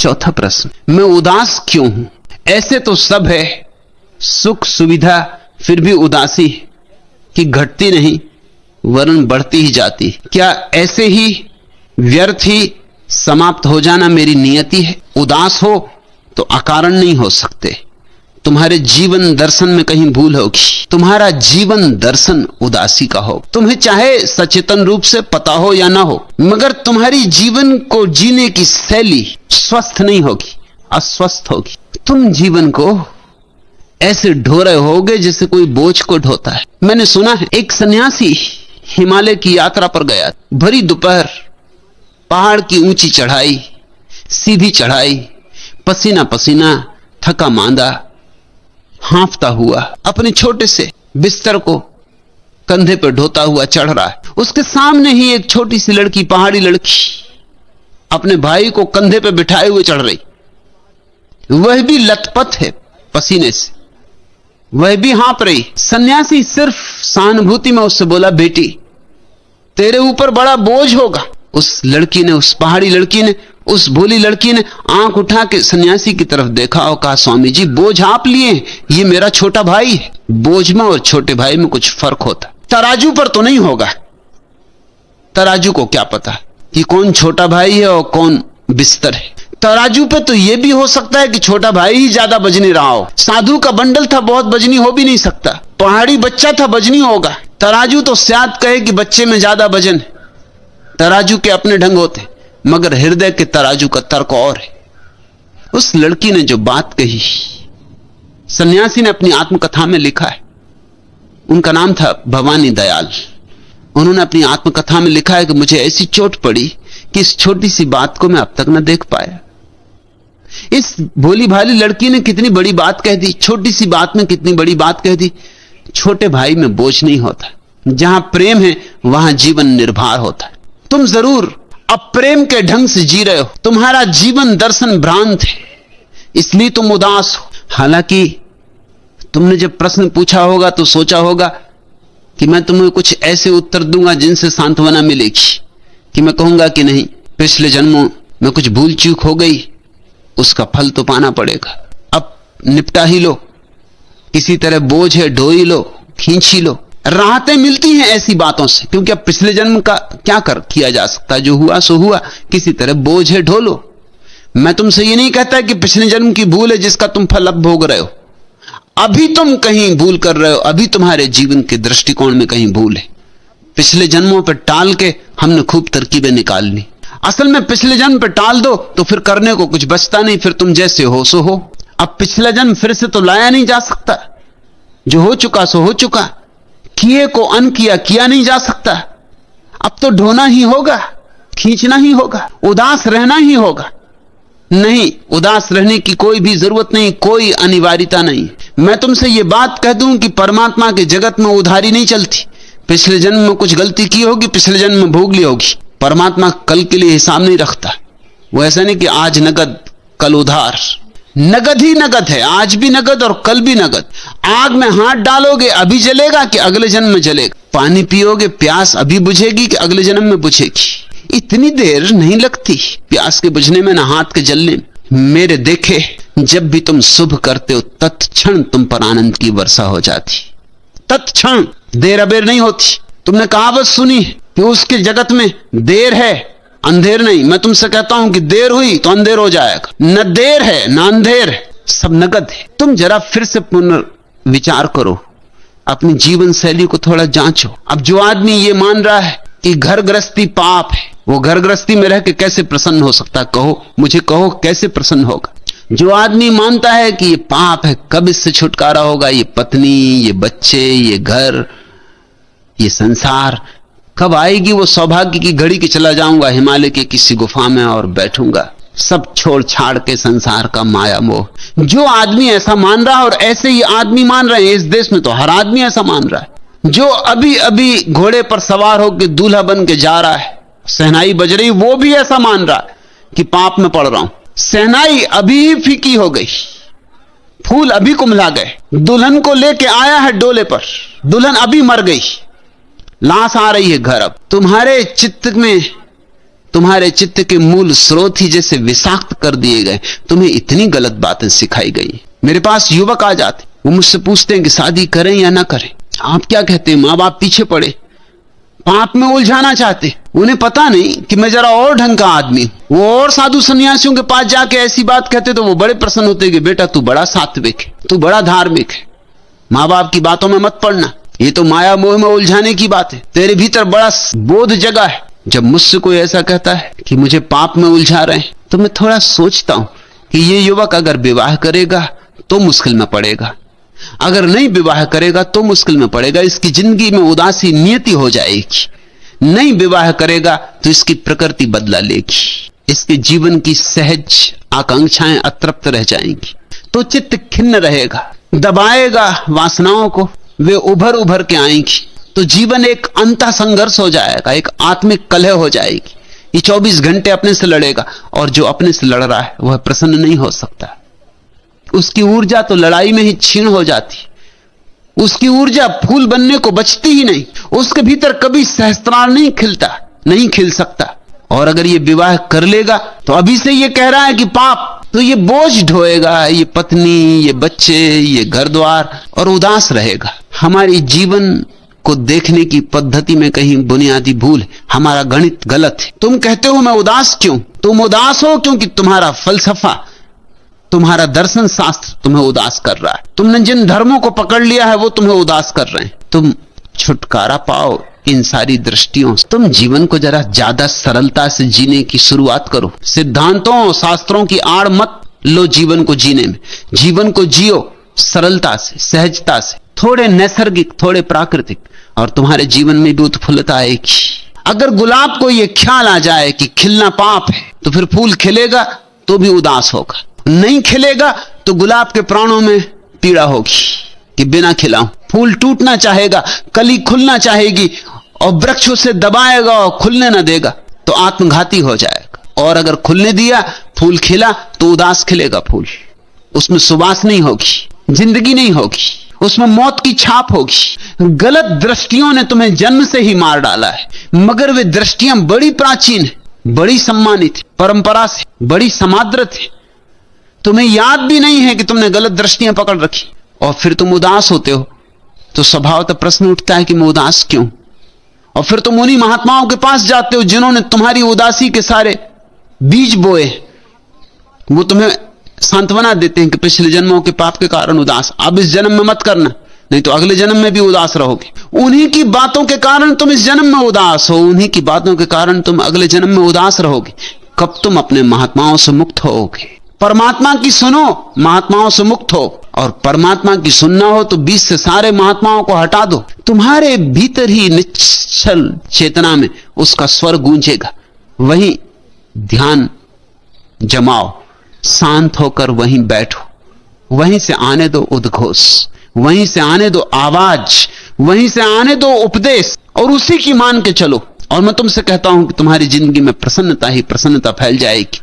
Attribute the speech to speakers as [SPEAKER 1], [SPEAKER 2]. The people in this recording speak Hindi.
[SPEAKER 1] चौथा प्रश्न, मैं उदास क्यों हूं? ऐसे तो सब है, सुख सुविधा, फिर भी उदासी कि घटती नहीं वरन बढ़ती ही जाती। क्या ऐसे ही व्यर्थ ही समाप्त हो जाना मेरी नियति है? उदास हो तो अकारण नहीं हो सकते। तुम्हारे जीवन दर्शन में कहीं भूल होगी। तुम्हारा जीवन दर्शन उदासी का हो। तुम्हें चाहे सचेतन रूप से पता हो या ना हो, मगर तुम्हारी जीवन को जीने की शैली स्वस्थ नहीं होगी, अस्वस्थ होगी। तुम जीवन को ऐसे ढो रहे होगे जैसे कोई बोझ को ढोता है। मैंने सुना है एक सन्यासी हिमालय की यात्रा पर गया। भरी दोपहर, पहाड़ की ऊंची चढ़ाई, सीधी चढ़ाई, पसीना पसीना, थका मांदा, हांफता हुआ अपने छोटे से बिस्तर को कंधे पर ढोता हुआ चढ़ रहा है। उसके सामने ही एक छोटी सी लड़की, पहाड़ी लड़की, अपने भाई को कंधे पर बिठाए हुए चढ़ रही। वह भी लथपथ है पसीने से, वह भी हाँफ रही। सन्यासी सिर्फ सहानुभूति में उससे बोला, बेटी तेरे ऊपर बड़ा बोझ होगा। उस लड़की ने, उस पहाड़ी लड़की ने, उस भोली लड़की ने आंख उठा के सन्यासी की तरफ देखा और कहा, स्वामी जी बोझ आप लिए, ये मेरा छोटा भाई है। बोझ में और छोटे भाई में कुछ फर्क होता, तराजू पर तो नहीं होगा। तराजू को क्या पता कि कौन छोटा भाई है और कौन बिस्तर है। तराजू पे तो यह भी हो सकता है कि छोटा भाई ही ज्यादा वजनी रहा हो। साधु का बंडल था, बहुत वजनी हो भी नहीं सकता। पहाड़ी बच्चा था, वजनी होगा। तराजू तो शायद कहे कि बच्चे में ज्यादा वजन है। तराजू के अपने ढंग होते, मगर हृदय के तराजू का तर्क और है। उस लड़की ने जो बात कही, सन्यासी ने अपनी आत्मकथा में लिखा है। उनका नाम था भवानी दयाल। उन्होंने अपनी आत्मकथा में लिखा है कि मुझे ऐसी चोट पड़ी कि इस छोटी सी बात को मैं अब तक न देख पाया। इस भोली भाली लड़की ने कितनी बड़ी बात कह दी, छोटी सी बात में कितनी बड़ी बात कह दी। छोटे भाई में बोझ नहीं होता, जहां प्रेम है वहां जीवन निर्भर होता है। तुम जरूर अप्रेम के ढंग से जी रहे हो, तुम्हारा जीवन दर्शन भ्रांत है, इसलिए तुम उदास हो। हालांकि तुमने जब प्रश्न पूछा होगा तो सोचा होगा कि मैं तुम्हें कुछ ऐसे उत्तर दूंगा जिनसे सांत्वना मिलेगी, कि मैं कहूंगा कि नहीं, पिछले जन्मों में कुछ भूल चूक हो गई, उसका फल तो पाना पड़ेगा, अब निपटा ही लो, किसी तरह बोझ है ढो ही लो, खींच ही लो। राहतें मिलती हैं ऐसी बातों से, क्योंकि अब पिछले जन्म का क्या किया जा सकता, जो हुआ सो हुआ, किसी तरह बोझ है ढो लो। मैं तुमसे ये नहीं कहता कि पिछले जन्म की भूल है जिसका तुम फल अब भोग रहे हो। अभी तुम कहीं भूल कर रहे हो, अभी तुम्हारे जीवन के दृष्टिकोण में कहीं भूल है। पिछले जन्मों पर टाल के हमने खूब तरकीबें निकाल ली। असल में पिछले जन्म पर टाल दो तो फिर करने को कुछ बचता नहीं, फिर तुम जैसे हो सो हो। अब पिछला जन्म फिर से तो लाया नहीं जा सकता, जो हो चुका सो हो चुका, किए को अन किया किया नहीं जा सकता। अब तो ढोना ही होगा, खींचना ही होगा, उदास रहना ही होगा। नहीं, उदास रहने की कोई भी जरूरत नहीं, कोई अनिवार्यता नहीं। मैं तुमसे ये बात कह दूं कि परमात्मा के जगत में उधारी नहीं चलती। पिछले जन्म में कुछ गलती की होगी, पिछले जन्म में भोग ली होगी। परमात्मा कल के लिए हिसाब नहीं रखता। वो ऐसा नहीं कि आज नगद कल उधार, नगद ही नगद है, आज भी नगद और कल भी नगद। आग में हाथ डालोगे अभी जलेगा कि अगले जन्म में जलेगा। पानी पियोगे प्यास अभी बुझेगी कि अगले जन्म में बुझेगी। इतनी देर नहीं लगती प्यास के बुझने में, ना हाथ के जलने में। मेरे देखे जब भी तुम शुभ करते हो तत्क्षण तुम पर आनंद की वर्षा हो जाती, तत्क्षण, देर अबेर नहीं होती। तुमने कहावत सुनी कि उसके जगत में देर है अंधेर नहीं। मैं तुमसे कहता हूं कि देर हुई तो अंधेर हो जाएगा। न देर है न अंधेर है, सब नगद है। तुम जरा फिर से पुनर्विचार करो, अपनी जीवन शैली को थोड़ा जांचो। अब जो आदमी ये मान रहा है कि घर गृहस्थी पाप है, वो घर गृहस्थी में रह के कैसे प्रसन्न हो सकता? कहो मुझे, कहो कैसे प्रसन्न होगा? जो आदमी मानता है कि ये पाप है, कब इससे छुटकारा होगा? ये पत्नी, ये बच्चे, ये घर, ये संसार, कब आएगी वो सौभाग्य की घड़ी कि चला जाऊंगा हिमालय के किसी गुफा में और बैठूंगा, सब छोड़ छाड़ के संसार का माया मोह। जो आदमी ऐसा मान रहा है, और ऐसे ही आदमी मान रहे हैं इस देश में, तो हर आदमी ऐसा मान रहा है। जो अभी अभी घोड़े पर सवार होकर दूल्हा बन के जा रहा है, सहनाई बज रही, वो भी ऐसा मान रहा है कि पाप में पड़ रहा हूं। सहनाई अभी ही फीकी हो गई, फूल अभी कुम्हला गए, दुल्हन को लेके आया है डोले पर, दुल्हन अभी मर गई, लाश आ रही है घर। अब तुम्हारे चित्त में, तुम्हारे चित्त के मूल स्रोत ही जैसे विषाक्त कर दिए गए। तुम्हें इतनी गलत बातें सिखाई गई। मेरे पास युवक आ जाते, वो मुझसे पूछते हैं कि शादी करें या ना करें। आप क्या कहते हैं? माँ बाप पीछे पड़े, पाप में उलझाना चाहते। उन्हें पता नहीं कि मैं जरा और ढंग का आदमी हूं। वो और साधु सन्यासियों के पास जाके ऐसी बात कहते तो वो बड़े प्रसन्न होते कि बेटा तू बड़ा सात्विक है, तू बड़ा धार्मिक है, माँ बाप की बातों में मत पड़ना, ये तो माया मोह में उलझाने की बात है, तेरे भीतर बड़ा बोध जगा है। जब मुझसे कोई ऐसा कहता है कि मुझे पाप में उलझा रहे हैं, तो मैं थोड़ा सोचता हूं कि ये युवक अगर विवाह करेगा तो मुश्किल में पड़ेगा, अगर नहीं विवाह करेगा तो मुश्किल में पड़ेगा। इसकी जिंदगी में उदासी नियति हो जाएगी। नहीं विवाह करेगा तो इसकी प्रकृति बदला लेगी, इसके जीवन की सहज आकांक्षाएं अतृप्त रह जाएंगी, तो चित्त खिन्न रहेगा, दबाएगा वासनाओं को, वे उभर उभर के आएंगी, तो जीवन एक अंतः संघर्ष हो जाएगा, एक आत्मिक कलह हो जाएगी। ये 24 घंटे अपने से लड़ेगा, और जो अपने से लड़ रहा है वह प्रसन्न नहीं हो सकता। उसकी ऊर्जा तो लड़ाई में ही क्षीण हो जाती, उसकी ऊर्जा फूल बनने को बचती ही नहीं, उसके भीतर कभी सहस्त्रार नहीं खिलता, नहीं खिल सकता। और अगर ये विवाह कर लेगा तो अभी से ये कह रहा है कि पाप, तो ये बोझ ढोएगा, ये पत्नी, ये बच्चे, ये घर द्वार, और उदास रहेगा। हमारी जीवन को देखने की पद्धति में कहीं बुनियादी भूल है, हमारा गणित गलत है। तुम कहते हो मैं उदास क्यों? तुम उदास हो क्योंकि तुम्हारा फलसफा, तुम्हारा दर्शन शास्त्र तुम्हें उदास कर रहा है। तुमने जिन धर्मों को पकड़ लिया है वो तुम्हें उदास कर रहे हैं। तुम छुटकारा पाओ इन सारी दृष्टियों से। तुम जीवन को जरा ज्यादा सरलता से जीने की शुरुआत करो। सिद्धांतों शास्त्रों की आड़ मत लो जीवन को जीने में। जीवन को जियो सरलता से, सहजता से, थोड़े नैसर्गिक, थोड़े प्राकृतिक, और तुम्हारे जीवन में भी उत्फुल्लता आएगी। अगर गुलाब को यह ख्याल आ जाए कि खिलना पाप है, तो फिर फूल खिलेगा तो भी उदास होगा, नहीं खिलेगा तो गुलाब के प्राणों में पीड़ा होगी कि बिना खिलाऊं। फूल टूटना चाहेगा, कली खुलना चाहेगी, और वृक्ष उसे दबाएगा और खुलने ना देगा तो आत्मघाती हो जाएगा। और अगर खुलने दिया, फूल खिला, तो उदास खिलेगा फूल, उसमें सुवास नहीं होगी, जिंदगी नहीं होगी, उसमें मौत की छाप होगी। गलत दृष्टियों ने तुम्हें जन्म से ही मार डाला है, मगर वे दृष्टियां बड़ी प्राचीन है, बड़ी सम्मानित, परंपरा से बड़ी समादृत है। तुम्हें याद भी नहीं है कि तुमने गलत दृष्टियां पकड़ रखी, और फिर तुम उदास होते हो। तो स्वभावतः प्रश्न उठता है कि मैं उदास क्यों? और फिर तुम उन्हीं महात्माओं के पास जाते हो जिन्होंने तुम्हारी उदासी के सारे बीज बोए। वो तुम्हें सांत्वना देते हैं कि पिछले जन्मों के पाप के कारण उदास, अब इस जन्म में मत करना, नहीं तो अगले जन्म में भी उदास रहोगे। उन्हीं की बातों के कारण तुम इस जन्म में उदास हो, उन्हीं की बातों के कारण तुम अगले जन्म में उदास रहोगे। कब तुम अपने महात्माओं से मुक्त होगे? परमात्मा की सुनो, महात्माओं से मुक्त हो। और परमात्मा की सुनना हो तो बीच से सारे महात्माओं को हटा दो। तुम्हारे भीतर ही निश्चल चेतना में उसका स्वर गूंजेगा। वहीं ध्यान जमाओ, शांत होकर वहीं बैठो, वहीं से आने दो उद्घोष, वहीं से आने दो आवाज, वहीं से आने दो उपदेश, और उसी की मान के चलो। और मैं तुमसे कहता हूं कि तुम्हारी जिंदगी में प्रसन्नता ही प्रसन्नता फैल जाएगी।